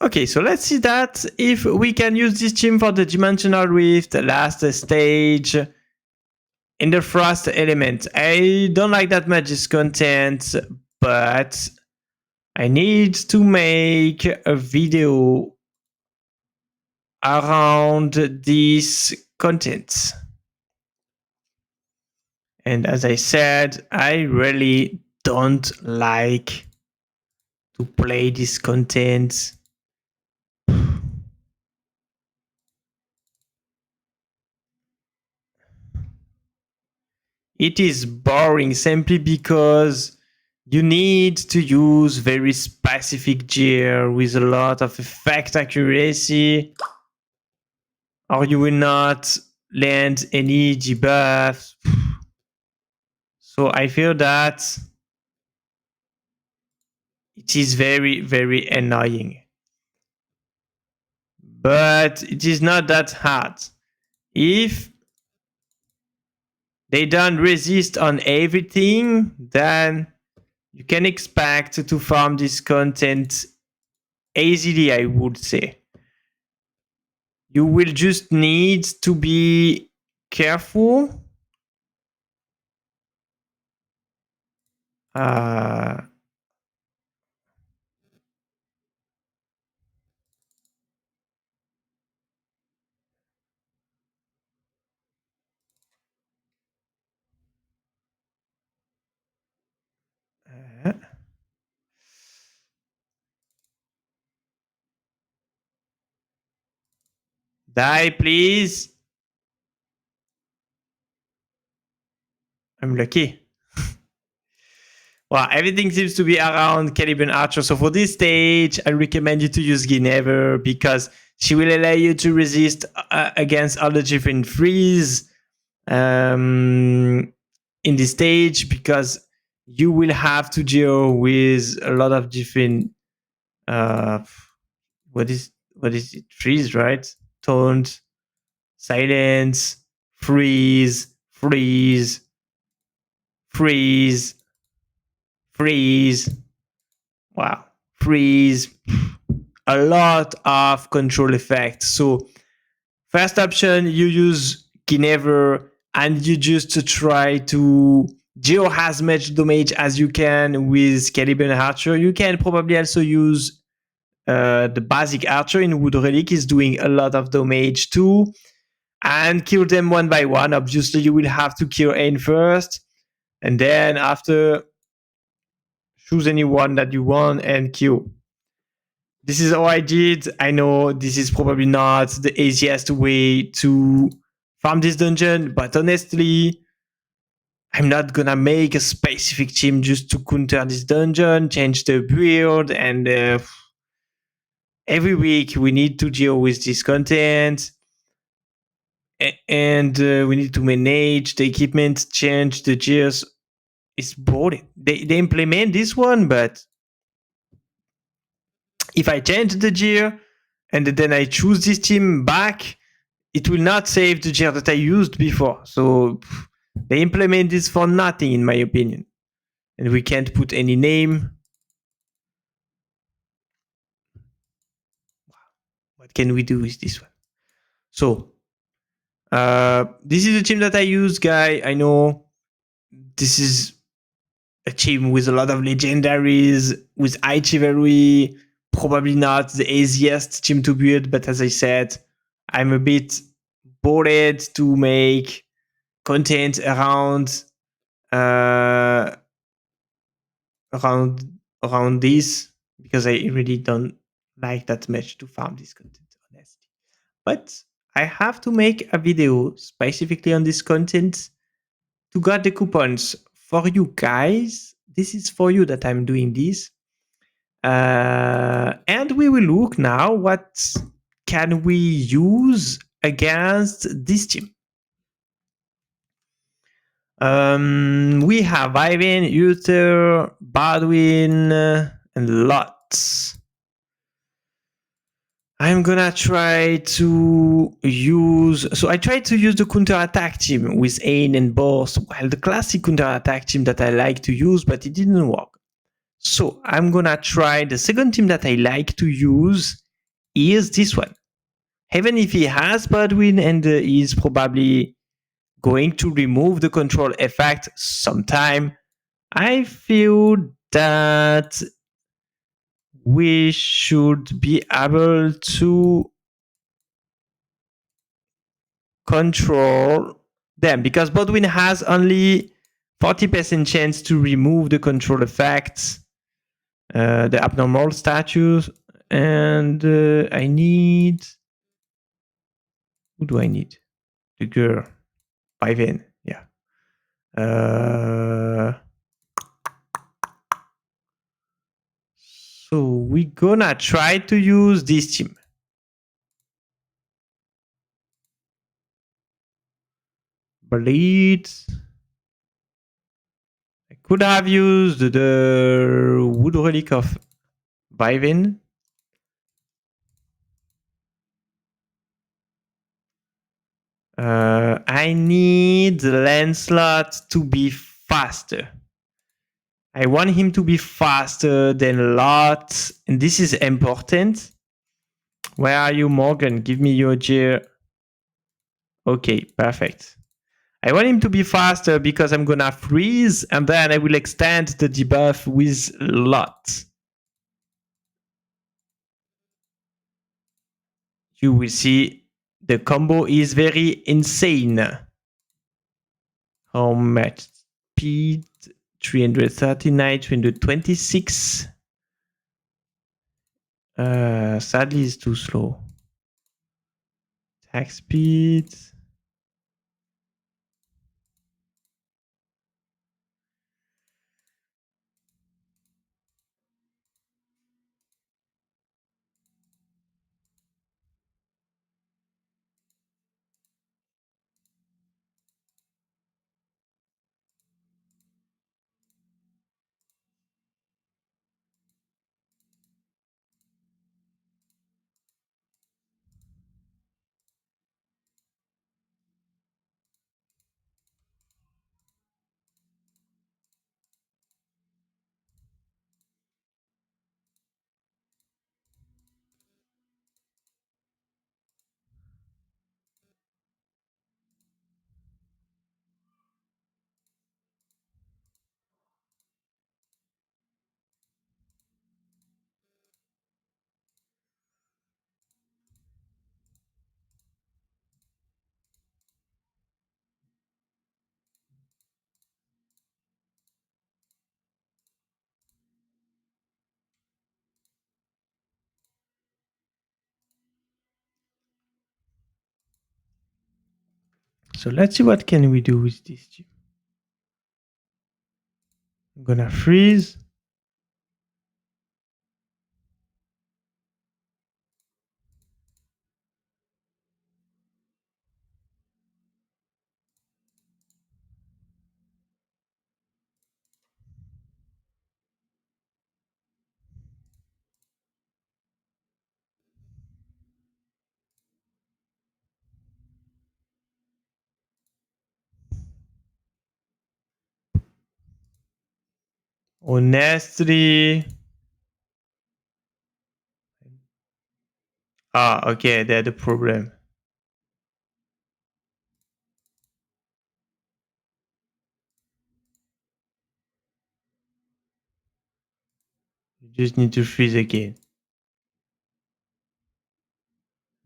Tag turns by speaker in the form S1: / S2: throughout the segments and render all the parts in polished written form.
S1: Okay, so let's see that if we can use this team for the dimensional rift, the last stage in the frost element. I don't like that much this content, but I need to make a video around this content. And as I said, I really don't like to play this content. It is boring simply because you need to use very specific gear with a lot of effect accuracy, or you will not land any debuffs. So I feel that it is very, very annoying. But it is not that hard. If they don't resist on everything, then you can expect to farm this content easily, I would say. You will just need to be careful. Die, please. I'm lucky. Well, everything seems to be around Caliban Archer. So for this stage, I recommend you to use Guinevere because she will allow you to resist against all the different freeze in this stage, because you will have to deal with a lot of different what is it? Freeze, right? Taunt, silence, freeze, freeze, freeze, freeze. Wow, freeze. A lot of control effects. So first option, you use Guinevere and you just try to deal as much damage as you can with Caliban Archer. You can probably also use the basic Archer in Wood Relic is doing a lot of damage too. And kill them one by one. Obviously, you will have to kill Ain first. And then after, choose anyone that you want and kill. This is how I did. I know this is probably not the easiest way to farm this dungeon, but honestly, I'm not gonna make a specific team just to counter this dungeon, change the build, and every week we need to deal with this content. And we need to manage the equipment, change the gears. It's boring. They implement this one, but if I change the gear and then I choose this team back, it will not save the gear that I used before. So they implement this for nothing, in my opinion. And we can't put any name. What can we do with this one? So this is the team that I use, guy. I know this is a team with a lot of legendaries, with high chivalry. Probably not the easiest team to build, but as I said, I'm a bit bored to make content around around this, because I really don't like that much to farm this content, honestly. But I have to make a video specifically on this content to get the coupons for you guys. This is for you that I'm doing this. And we will look now what can we use against this team. We have Ivan, Uther, Baldwin, and lots. I'm gonna try to use... So I tried to use the counter-attack team with Ain and Boss, well, the classic counter-attack team that I like to use, but it didn't work. So I'm gonna try the second team that I like to use, is this one. Even if he has Baldwin and is probably going to remove the control effect sometime, I feel that we should be able to control them because Baldwin has only 40% chance to remove the control effects, the abnormal status, and I need. Who do I need? The girl. Ivan. Yeah. So we're gonna try to use this team. Bleed. I could have used the Wood Relic of Bivin. I need Lancelot to be faster. I want him to be faster than Lot, and this is important. Where are you, Morgan? Give me your gear. Okay, perfect. I want him to be faster because I'm gonna freeze, and then I will extend the debuff with Lot. You will see the combo is very insane. How much speed? 339, 326. Sadly, it's too slow. Attack speed. So let's see what can we do with this. I'm gonna freeze. Honestly. Okay, that's the problem. You just need to freeze again.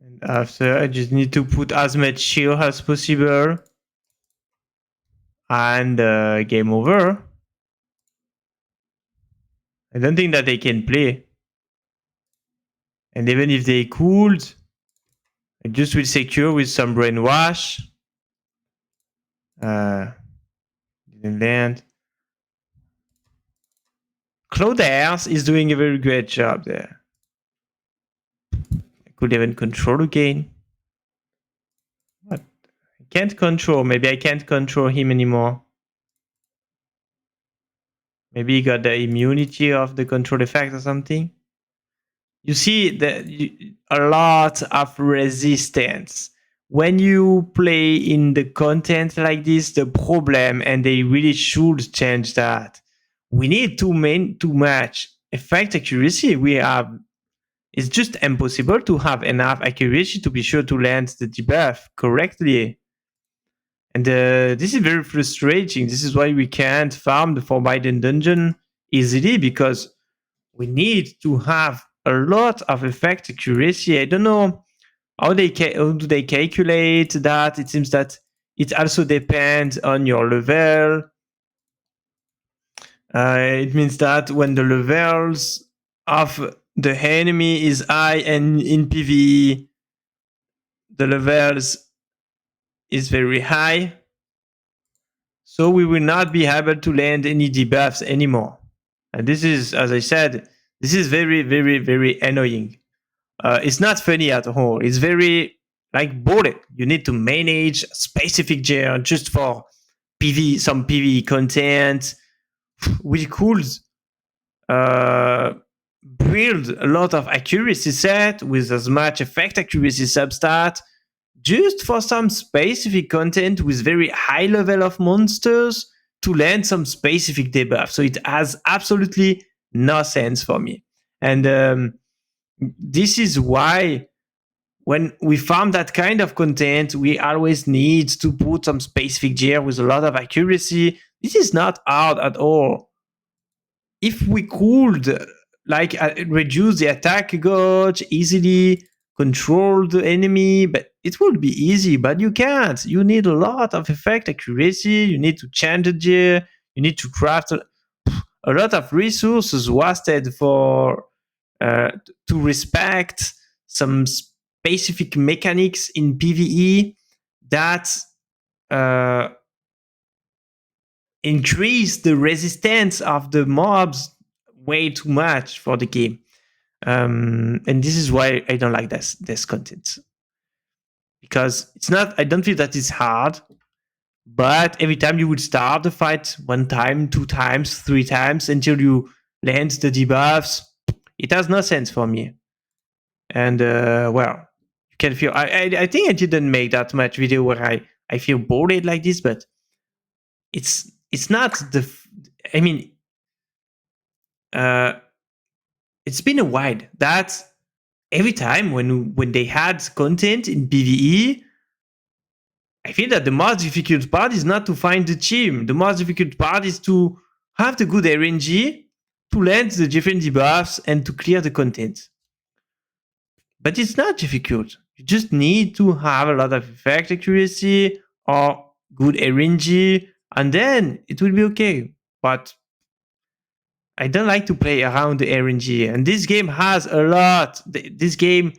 S1: And after, I just need to put as much shield as possible. And game over. I don't think that they can play. And even if they could, I just will secure with some brainwash. Didn't land. Claude is doing a very great job there. I could even control again. What? I can't control. Maybe I can't control him anymore. Maybe he got the immunity of the control effect or something. You see a lot of resistance. When you play in the content like this, the problem, and they really should change that. We need too much effect accuracy. We have it's just impossible to have enough accuracy to be sure to land the debuff correctly. And this is very frustrating. This is why we can't farm the Forbidden Dungeon easily, because we need to have a lot of effect accuracy. I don't know how how do they calculate that. It seems that it also depends on your level. It means that when the levels of the enemy is high and in PvE, the levels is very high, so we will not be able to land any debuffs anymore. And this is, as I said, this is very, very, very annoying. It's not funny at all. It's very like boring. You need to manage specific gear just for some PvE content. We could build a lot of accuracy set with as much effect accuracy substat just for some specific content with very high level of monsters to land some specific debuff. So it has absolutely no sense for me. And this is why when we farm that kind of content, we always need to put some specific gear with a lot of accuracy. This is not hard at all. If we could reduce the attack gauge easily, control the enemy, but it would be easy, but you can't. You need a lot of effect accuracy. You need to change the gear. You need to craft a lot of resources wasted for to respect some specific mechanics in PvE that increase the resistance of the mobs way too much for the game. And this is why I don't like this content, because it's not. I don't feel that it's hard, but every time you would start the fight 1 time, 2 times, 3 times until you land the debuffs, it has no sense for me. And well, you can feel. I think I didn't make that much video where I feel bored like this, but it's not the. I mean, it's been a while that every time when they had content in PvE, I feel that the most difficult part is not to find the team. The most difficult part is to have the good RNG, to land the different debuffs, and to clear the content. But it's not difficult. You just need to have a lot of effect accuracy or good RNG, and then it will be okay. But I don't like to play around the RNG, and this game has a lot. This game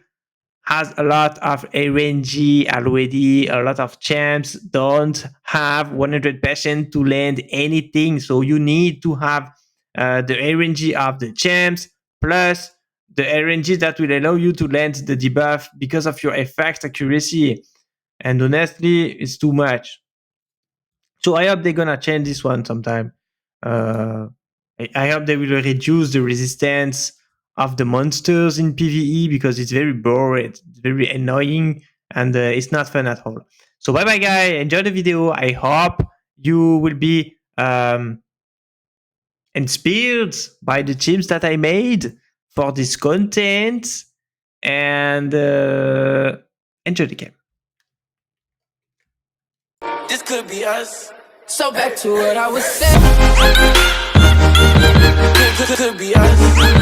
S1: has a lot of RNG already. A lot of champs don't have 100% to land anything, so you need to have the RNG of the champs plus the RNG that will allow you to land the debuff because of your effect accuracy. And honestly, it's too much. So I hope they're gonna change this one sometime. I hope they will reduce the resistance of the monsters in PvE, because it's very boring, it's very annoying, and it's not fun at all. So bye bye guys, enjoy the video. I hope you will be inspired by the teams that I made for this content, and enjoy the game.
S2: This could be us. So back to what I was saying. Could be us.